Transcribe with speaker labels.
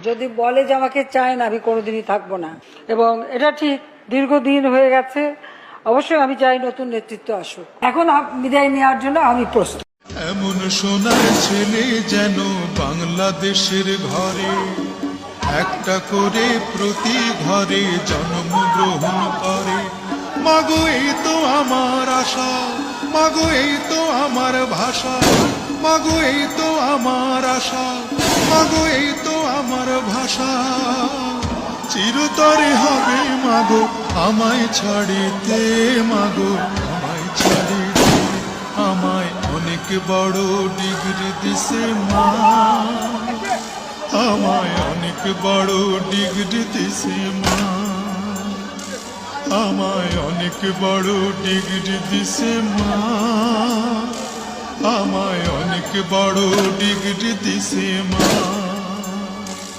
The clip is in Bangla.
Speaker 1: যদি বলে যে আমাকে চায় না, আমি কোনোদিনই থাকবো না। এবং এটা ঠিক, দীর্ঘদিন হয়ে গেছে। অবশ্যই আমি চাই নতুন নেতৃত্ব আসুক। এখন বিদায় নেওয়ার জন্য আমি প্রস্তুত।
Speaker 2: এমন সোনার ছেলে যেন বাংলাদেশের ঘরে একটা করে প্রতি ঘরে জন্মগ্রহণ করে। মাগো এই তো আমার আশা, মাগো এই তো আমার ভাষা, মাগো এই তো আমার আশা, মাগো এই তো আমার ভাষা। চিরতরে হবে মাগো আমায় ছাড়িতে, মাগো আমায় ছাড়িতে। আমায় অনেক বড় ডিগ্রি দিছে মা, আমায় অনেক বড় ডিগ্রি দিছে মা, আমায় অনেক বড় ডিগ্রি দিছে মা, আমায় অনেক বড় ডিগ্রি দিছে মা।